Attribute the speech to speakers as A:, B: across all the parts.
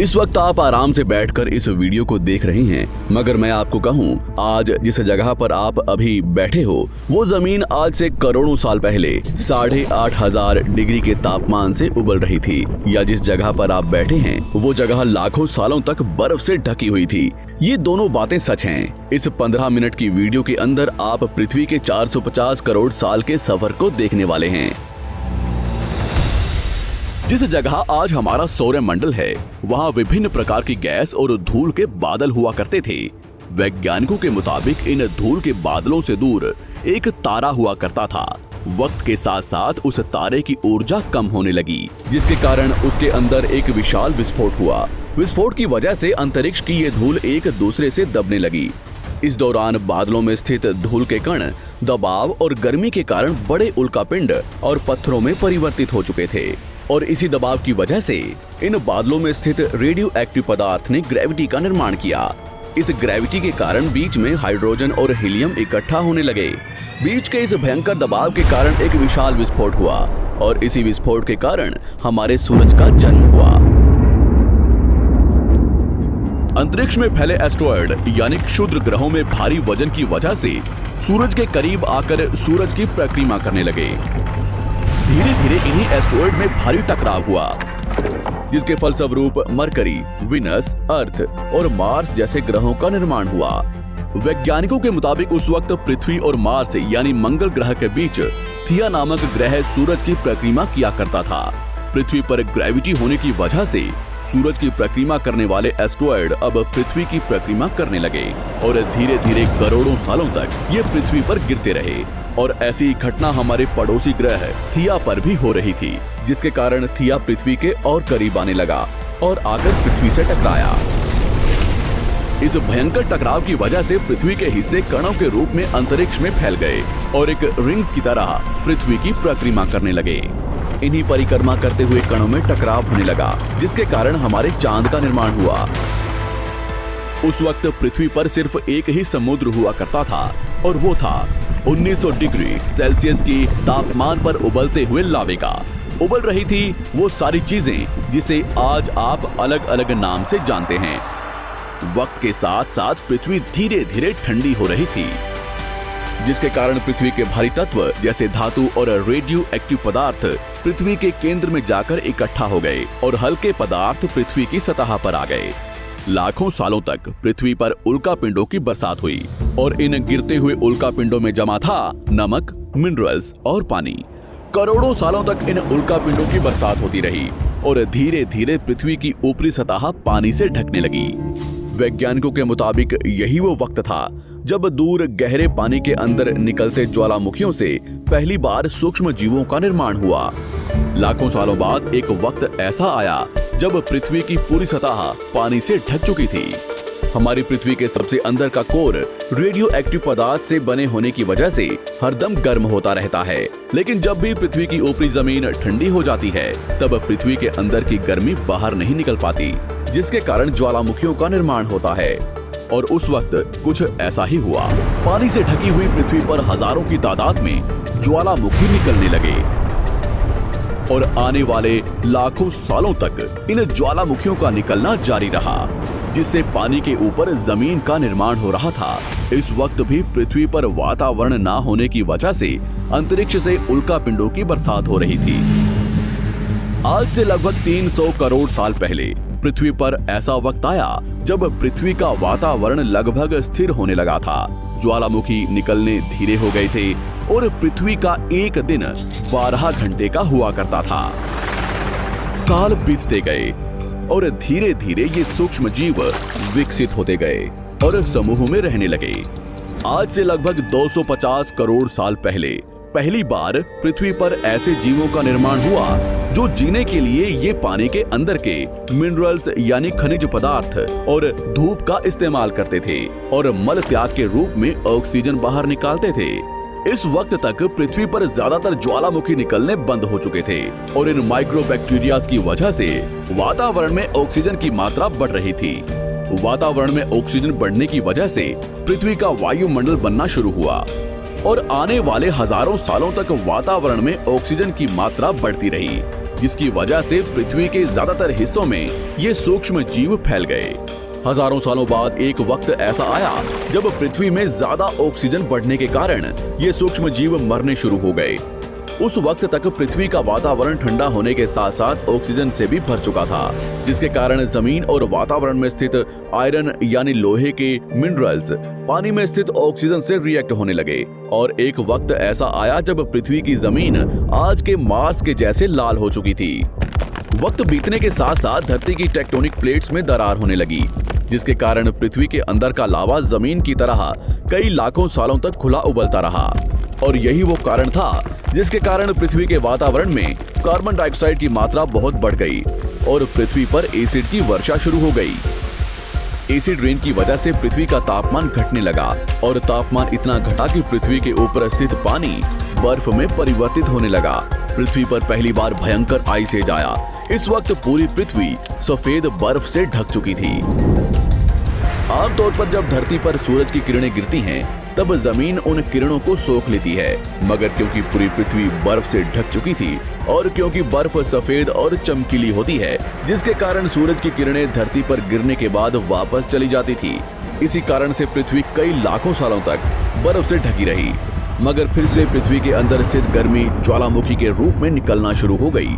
A: इस वक्त आप आराम से बैठकर इस वीडियो को देख रहे हैं, मगर मैं आपको कहूं, आज जिस जगह पर आप अभी बैठे हो वो जमीन आज से करोड़ों साल पहले 8,500 डिग्री के तापमान से उबल रही थी, या जिस जगह पर आप बैठे हैं वो जगह लाखों सालों तक बर्फ से ढकी हुई थी। ये दोनों बातें सच हैं। इस 15 मिनट की वीडियो के अंदर आप पृथ्वी के 450 करोड़ साल के सफर को देखने वाले हैं। जिस जगह आज हमारा सौरमंडल है, वहाँ विभिन्न प्रकार की गैस और धूल के बादल हुआ करते थे। वैज्ञानिकों के मुताबिक इन धूल के बादलों से दूर एक तारा हुआ करता था। वक्त के साथ साथ उस तारे की ऊर्जा कम होने लगी, जिसके कारण उसके अंदर एक विशाल विस्फोट हुआ। विस्फोट की वजह से अंतरिक्ष की ये धूल एक दूसरे से दबने लगी। इस दौरान बादलों में स्थित धूल के कण दबाव और गर्मी के कारण बड़े उल्कापिंड और पत्थरों में परिवर्तित हो चुके थे, और इसी दबाव की वजह से इन बादलों में स्थित रेडियो एक्टिव पदार्थ ने ग्रेविटी का निर्माण किया। इस ग्रेविटी के कारण बीच में हाइड्रोजन और हीलियम इकट्ठा होने लगे। बीच के इस भयंकर दबाव के कारण एक विशाल विस्फोट हुआ, और इसी विस्फोट के कारण हमारे सूरज का जन्म हुआ। अंतरिक्ष में फैले एस्टेरॉयड यानी क्षुद्र ग्रहों में भारी वजन की वजह से सूरज के करीब आकर सूरज की परिक्रमा करने लगे। धीरे धीरे इन्हीं एस्टेरॉयड में भारी टकराव हुआ, जिसके फलस्वरूप मरकरी, विनस, अर्थ और मार्स जैसे ग्रहों का निर्माण हुआ। वैज्ञानिकों के मुताबिक उस वक्त पृथ्वी और मार्स यानी मंगल ग्रह के बीच थिया नामक ग्रह सूरज की परिक्रमा किया करता था। पृथ्वी पर ग्रेविटी होने की वजह से सूरज की परिक्रमा करने वाले एस्टेरॉयड अब पृथ्वी की परिक्रमा करने लगे, और धीरे धीरे करोड़ों सालों तक ये पृथ्वी पर गिरते रहे। और ऐसी घटना हमारे पड़ोसी ग्रह थिया पर भी हो रही थी, जिसके कारण थिया पृथ्वी के और करीब आने लगा और आकर पृथ्वी से टकराया। इस भयंकर टकराव की वजह से पृथ्वी के हिस्से कणों के रूप में अंतरिक्ष में फैल गए और एक रिंग्स की तरह पृथ्वी की परिक्रमा करने लगे। इन्हीं परिक्रमा करते हुए कणों में टकराव होने लगा, जिसके कारण हमारे चांद का निर्माण हुआ। उस वक्त पृथ्वी पर सिर्फ एक ही समुद्र हुआ करता था, और वो था 1900 डिग्री सेल्सियस की तापमान पर उबलते हुए लावे का। उबल रही थी वो सारी चीजें जिसे आज आप अलग अलग नाम से जानते हैं। वक्त के साथ साथ पृथ्वी धीरे धीरे ठंडी हो रही थी, जिसके कारण पृथ्वी के भारी तत्व जैसे धातु और रेडियो एक्टिव पदार्थ पृथ्वी के केंद्र में जाकर इकट्ठा हो गए, और हल्के पदार्थ पृथ्वी की सतह पर आ गए। लाखों सालों तक पृथ्वी पर उल्कापिंडों की बरसात हुई, और इन गिरते हुए उल्कापिंडों में जमा था नमक, मिनरल्स और पानी। करोड़ों सालों तक इन उल्कापिंडों की बरसात होती रही, और धीरे धीरे पृथ्वी की ऊपरी सतह पानी से ढकने लगी। वैज्ञानिकों के मुताबिक यही वो वक्त था जब दूर गहरे पानी के अंदर निकलते ज्वालामुखियों से पहली बार सूक्ष्म जीवों का निर्माण हुआ। लाखों सालों बाद एक वक्त ऐसा आया जब पृथ्वी की पूरी सतह पानी से ढक चुकी थी। हमारी पृथ्वी के सबसे अंदर का कोर रेडियो एक्टिव पदार्थ से बने होने की वजह से हरदम गर्म होता रहता है, लेकिन जब भी पृथ्वी की ऊपरी जमीन ठंडी हो जाती है, तब पृथ्वी के अंदर की गर्मी बाहर नहीं निकल पाती, जिसके कारण ज्वालामुखियों का निर्माण होता है। और उस वक्त कुछ ऐसा ही हुआ। पानी से ढकी हुई पृथ्वी पर हजारों की तादाद में ज्वालामुखी निकलने लगे, और आने वाले लाखों सालों तक इन ज्वालामुखियों का निकलना जारी रहा, जिससे पानी के ऊपर जमीन का निर्माण हो रहा था। इस वक्त भी पृथ्वी पर वातावरण ना होने की वजह से अंतरिक्ष से उल्कापिंडों की बरसात हो रही थी। आज से लगभग 300 करोड़ साल पहले पृथ्वी पर ऐसा वक्त आया जब पृथ्वी का वातावरण लगभग स्थिर होने लगा था। ज्वालामुखी निकलने धीरे हो गए थे, और पृथ्वी का एक दिन 12 घंटे का हुआ करता था। साल बीतते गए, और धीरे धीरे ये सूक्ष्म जीव विकसित होते गए और समूह में रहने लगे। आज से लगभग 250 करोड़ साल पहले पहली बार पृथ्वी पर ऐसे जीवों का निर्माण हुआ जो जीने के लिए ये पानी के अंदर के मिनरल्स यानी खनिज पदार्थ और धूप का इस्तेमाल करते थे, और मल त्याग के रूप में ऑक्सीजन बाहर निकालते थे। इस वक्त तक पृथ्वी पर ज्यादातर ज्वालामुखी निकलने बंद हो चुके थे, और इन माइक्रोबैक्टीरियाज की वजह से वातावरण में ऑक्सीजन की मात्रा बढ़ रही थी। वातावरण में ऑक्सीजन बढ़ने की वजह से पृथ्वी का वायुमंडल बनना शुरू हुआ, और आने वाले हजारों सालों तक वातावरण में ऑक्सीजन की मात्रा बढ़ती रही। जिसकी वजह से पृथ्वी के ज्यादातर हिस्सों में ये सूक्ष्म जीव फैल गए। हजारों सालों बाद एक वक्त ऐसा आया जब पृथ्वी में ज्यादा ऑक्सीजन बढ़ने के कारण ये सूक्ष्म जीव मरने शुरू हो गए। उस वक्त तक पृथ्वी का वातावरण ठंडा होने के साथ साथ ऑक्सीजन से भी भर चुका था, जिसके कारण जमीन और वातावरण में स्थित आयरन यानी लोहे के मिनरल्स पानी में स्थित ऑक्सीजन से रिएक्ट होने लगे। और एक वक्त ऐसा आया जब पृथ्वी की जमीन आज के मार्स के जैसे लाल हो चुकी थी। वक्त बीतने के साथ साथ धरती की टेक्टोनिक प्लेट्स में दरार होने लगी, जिसके कारण पृथ्वी के अंदर का लावा जमीन की तरह कई लाखों सालों तक खुला उबलता रहा। और यही वो कारण था जिसके कारण पृथ्वी के वातावरण में कार्बन डाइऑक्साइड की मात्रा बहुत बढ़ गई और पृथ्वी पर एसिड की वर्षा शुरू हो गई। एसिड रेन की वजह से पृथ्वी का तापमान घटने लगा और तापमान इतना घटा कि पृथ्वी के ऊपर स्थित पानी बर्फ में परिवर्तित होने लगा। पृथ्वी पर पहली बार भयंकर आइस एज आया। इस वक्त पूरी पृथ्वी सफेद बर्फ से ढक चुकी थी। आमतौर पर जब धरती पर सूरज की किरणें गिरती हैं, तब जमीन उन किरणों को सोख लेती है, मगर क्योंकि पूरी पृथ्वी बर्फ से ढक चुकी थी और क्योंकि बर्फ सफेद और चमकीली होती है, जिसके कारण सूरज की किरणें धरती पर गिरने के बाद वापस चली जाती थी। इसी कारण से पृथ्वी कई लाखों सालों तक बर्फ से ढकी रही, मगर फिर से पृथ्वी के अंदर स्थित गर्मी ज्वालामुखी के रूप में निकलना शुरू हो गई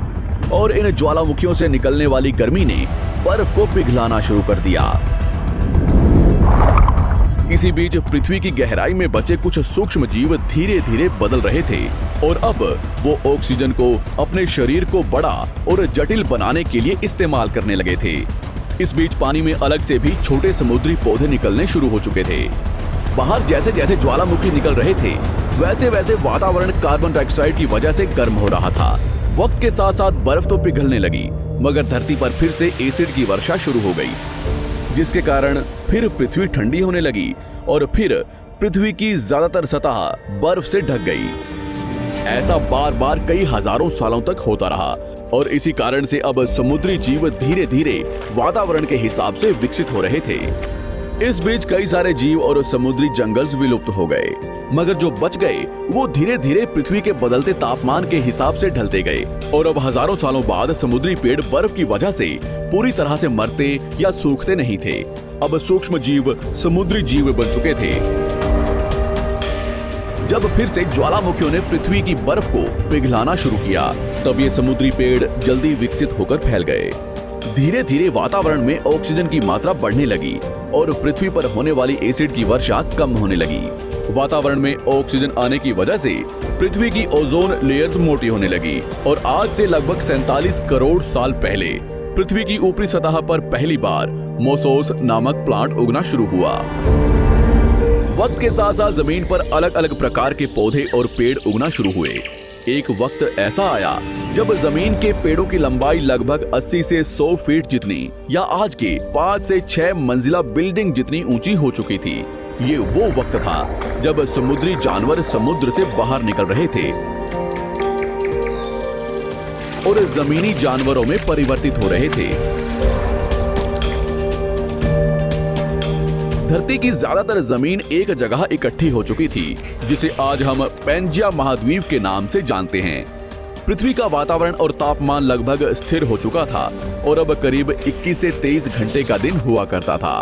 A: और इन ज्वालामुखियों से निकलने वाली गर्मी ने बर्फ को पिघलाना शुरू कर दिया। इसी बीच पृथ्वी की गहराई में बचे कुछ सूक्ष्म जीव धीरे धीरे बदल रहे थे और अब वो ऑक्सीजन को अपने शरीर को बड़ा और जटिल बनाने के लिए इस्तेमाल करने लगे थे। इस बीच पानी में अलग से भी छोटे समुद्री पौधे निकलने शुरू हो चुके थे। बाहर जैसे जैसे ज्वालामुखी निकल रहे थे, वैसे वैसे वातावरण कार्बन डाइऑक्साइड की वजह से गर्म हो रहा था। वक्त के साथ साथ बर्फ तो पिघलने लगी, मगर धरती पर फिर से एसिड की वर्षा शुरू हो गई, जिसके कारण फिर पृथ्वी ठंडी होने लगी और फिर पृथ्वी की ज्यादातर सतह बर्फ से ढक गई। ऐसा बार बार कई हजारों सालों तक होता रहा और इसी कारण से अब समुद्री जीव धीरे धीरे वातावरण के हिसाब से विकसित हो रहे थे। इस बीच कई सारे जीव और समुद्री जंगल्स विलुप्त हो गए, मगर जो बच गए वो धीरे धीरे पृथ्वी के बदलते तापमान के हिसाब से ढलते गए और अब हजारों सालों बाद समुद्री पेड़ बर्फ की वजह से पूरी तरह से मरते या सूखते नहीं थे। अब सूक्ष्म जीव समुद्री जीव बन चुके थे। जब फिर से ज्वालामुखियों ने पृथ्वी की बर्फ को पिघलाना शुरू किया, तब ये समुद्री पेड़ जल्दी विकसित होकर फैल गए। धीरे धीरे वातावरण में ऑक्सीजन की मात्रा बढ़ने लगी और पृथ्वी पर होने वाली एसिड की वर्षा कम होने लगी। वातावरण में ऑक्सीजन आने की वजह से पृथ्वी की ओजोन लेयर्स मोटी होने लगी और आज से लगभग 47 करोड़ साल पहले पृथ्वी की ऊपरी सतह पर पहली बार मोसोस नामक प्लांट उगना शुरू हुआ। वक्त के साथ साथ जमीन पर अलग अलग प्रकार के पौधे और पेड़ उगना शुरू हुए। एक वक्त ऐसा आया जब जमीन के पेड़ों की लंबाई लगभग 80 से 100 फीट जितनी या आज के 5 से 6 मंजिला बिल्डिंग जितनी ऊंची हो चुकी थी। ये वो वक्त था जब समुद्री जानवर समुद्र से बाहर निकल रहे थे और जमीनी जानवरों में परिवर्तित हो रहे थे। धरती की ज्यादातर जमीन एक जगह इकट्ठी हो चुकी थी, जिसे आज हम पैंजिया महाद्वीप के नाम से जानते हैं। पृथ्वी का वातावरण और तापमान लगभग स्थिर हो चुका था और अब करीब 21 से 23 घंटे का दिन हुआ करता था।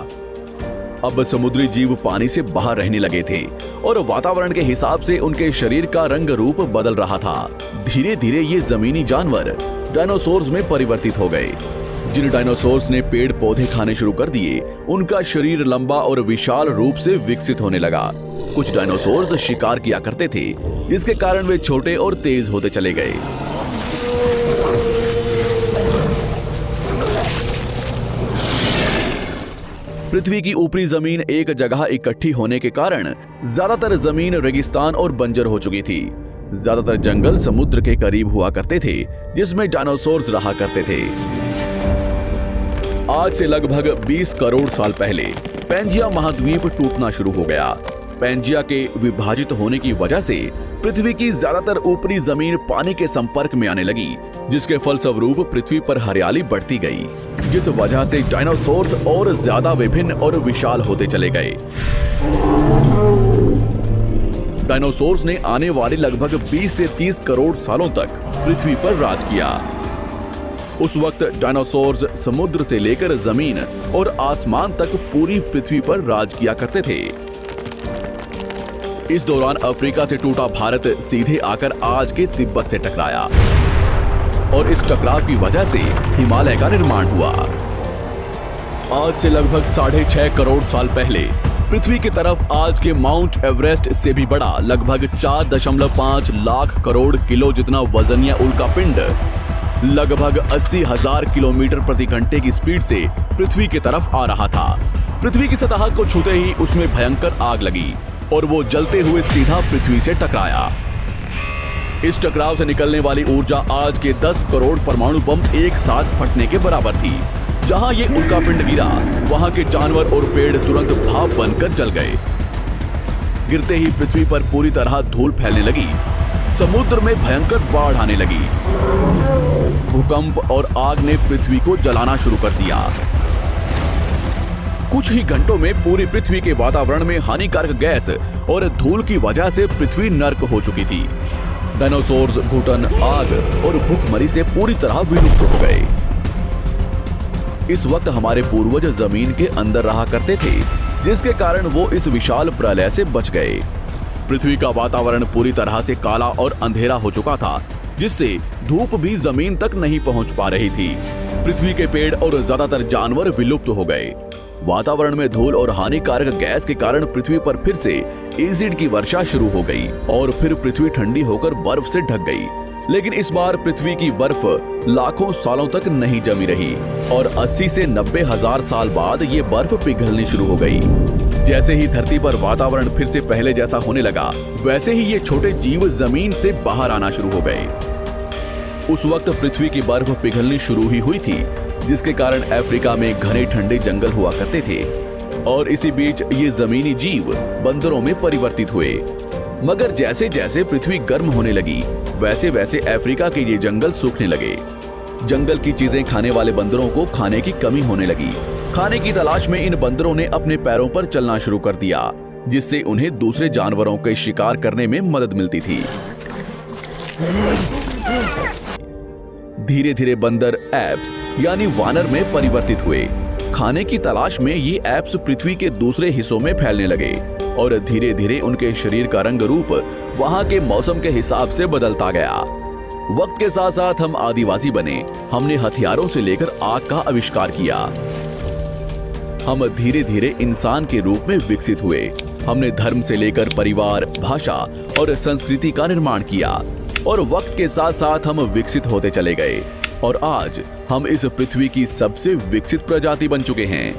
A: अब समुद्री जीव पानी से बाहर रहने लगे थे और वातावरण के हिसाब से उनके शरीर का रंग रूप बदल रहा था। धीरे धीरे ये जमीनी जानवर डायनासोर्स में परिवर्तित हो गए। जिन डायनासोर्स ने पेड़ पौधे खाने शुरू कर दिए, उनका शरीर लंबा और विशाल रूप से विकसित होने लगा। कुछ डायनासोर्स शिकार किया करते थे, जिसके कारण वे छोटे और तेज होते चले गए। पृथ्वी की ऊपरी जमीन एक जगह इकट्ठी होने के कारण ज्यादातर जमीन रेगिस्तान और बंजर हो चुकी थी। ज्यादातर जंगल समुद्र के करीब हुआ करते थे, जिसमें डायनासोर्स रहा करते थे। आज से लगभग 20 करोड़ साल पहले पैंजिया महाद्वीप टूटना शुरू हो गया। पैंजिया के विभाजित होने की वजह से पृथ्वी की ज्यादातर ऊपरी जमीन पानी के संपर्क में आने लगी, जिसके फलस्वरूप पृथ्वी पर हरियाली बढ़ती गई, जिस वजह से डायनासोर्स और ज्यादा विभिन्न और विशाल होते चले गए। डायनासोर्स ने आने वाले लगभग 20 से 30 करोड़ सालों तक पृथ्वी पर राज किया। उस वक्त डायनासोर्स समुद्र से लेकर जमीन और आसमान तक पूरी पृथ्वी पर राज किया करते थे। इस दौरान अफ्रीका से टूटा भारत सीधे आकर आज के तिब्बत से टकराया और इस टकराव की वजह से हिमालय का निर्माण हुआ। आज से लगभग 6.5 करोड़ साल पहले पृथ्वी की तरफ आज के माउंट एवरेस्ट से भी बड़ा लगभग 4.5 लाख करोड़ किलो जितना वजनिया उल्कापिंड लगभग 80,000 किलोमीटर प्रति घंटे की स्पीड से पृथ्वी की तरफ आ रहा था। पृथ्वी की सतह को छूते ही उसमें भयंकर आग लगी और वो जलते हुए सीधा पृथ्वी से टकराया। इस टकराव से निकलने वाली ऊर्जा आज के 10 करोड़ परमाणु बम एक साथ फटने के बराबर थी। जहां ये उल्कापिंड गिरा, वहां के जानवर और पेड़ तुरंत भाप बनकर जल गए। गिरते ही पृथ्वी पर पूरी तरह धूल फैलने लगी। समुद्र में भयंकर बाढ़ आने लगी। भूकंप और आग ने पृथ्वी को जलाना शुरू कर दिया। कुछ ही घंटों में पूरी पृथ्वी के वातावरण में हानिकारक गैस और धूल की वजह से पृथ्वी नर्क हो चुकी थी। डायनासोर्स, घुटन, आग और भूखमरी से पूरी तरह विलुप्त हो गए। इस वक्त हमारे पूर्वज जमीन के अंदर रहा करते थे, जिसके कारण वो इस विशाल प्रलय से बच गए। पृथ्वी का वातावरण पूरी तरह से काला और अंधेरा हो चुका था, जिससे धूप भी जमीन तक नहीं पहुंच पा रही थी। पृथ्वी के पेड़ और ज्यादातर जानवर विलुप्त हो गए। वातावरण में धूल और हानिकारक गैस के कारण पृथ्वी पर फिर से एसिड की वर्षा शुरू हो गई और फिर पृथ्वी ठंडी होकर बर्फ से ढक गई। लेकिन इस बार पृथ्वी की बर्फ लाखों सालों तक नहीं जमी रही और 80 से 90 हजार साल बाद ये बर्फ पिघलनी शुरू हो गई। जैसे ही धरती पर वातावरण फिर से पहले जैसा होने लगा, वैसे ही ये छोटे जीव जमीन से बाहर आना शुरू हो गए। उस वक्त पृथ्वी की बर्फ पिघलनी शुरू ही हुई थी, जिसके कारण अफ्रीका में घने ठंडे जंगल हुआ करते थे और इसी बीच ये जमीनी जीव बंदरों में परिवर्तित हुए। मगर जैसे जैसे पृथ्वी गर्म होने लगी, वैसे वैसे अफ्रीका के ये जंगल सूखने लगे। जंगल की चीजें खाने वाले बंदरों को खाने की कमी होने लगी। खाने की तलाश में इन बंदरों ने अपने पैरों पर चलना शुरू कर दिया, जिससे उन्हें दूसरे जानवरों के शिकार करने में मदद मिलती थी। धीरे धीरे बंदर एप्स यानी वानर में परिवर्तित हुए। खाने की तलाश में ये एप्स पृथ्वी के दूसरे हिस्सों में फैलने लगे और धीरे धीरे उनके शरीर का रंग रूप वहां के मौसम के हिसाब से बदलता गया। वक्त के साथ साथ हम आदिवासी बने। हमने हथियारों से लेकर आग का आविष्कार किया। हम धीरे धीरे इंसान के रूप में विकसित हुए। हमने धर्म से लेकर परिवार, भाषा और संस्कृति का निर्माण किया और वक्त के साथ साथ हम विकसित होते चले गए और आज हम इस पृथ्वी की सबसे विकसित प्रजाति बन चुके हैं।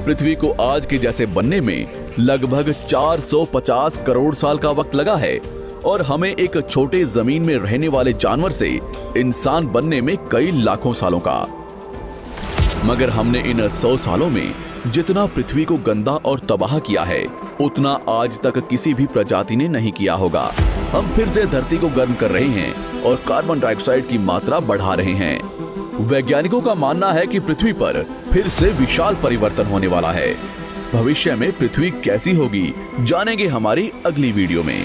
A: पृथ्वी को आज के जैसे बनने में लगभग 450 करोड़ साल का वक्त लगा है और हमें एक छोटे जमीन में रहने वाले जानवर से इंसान बनने में कई लाखों सालों का। मगर हमने इन 100 सालों में जितना पृथ्वी को गंदा और तबाह किया है, उतना आज तक किसी भी प्रजाति ने नहीं किया होगा। हम फिर से धरती को गर्म कर रहे हैं और कार्बन डाइऑक्साइड की मात्रा बढ़ा रहे हैं। वैज्ञानिकों का मानना है कि पृथ्वी पर फिर से विशाल परिवर्तन होने वाला है। भविष्य में पृथ्वी कैसी होगी, जानेंगे हमारी अगली वीडियो में।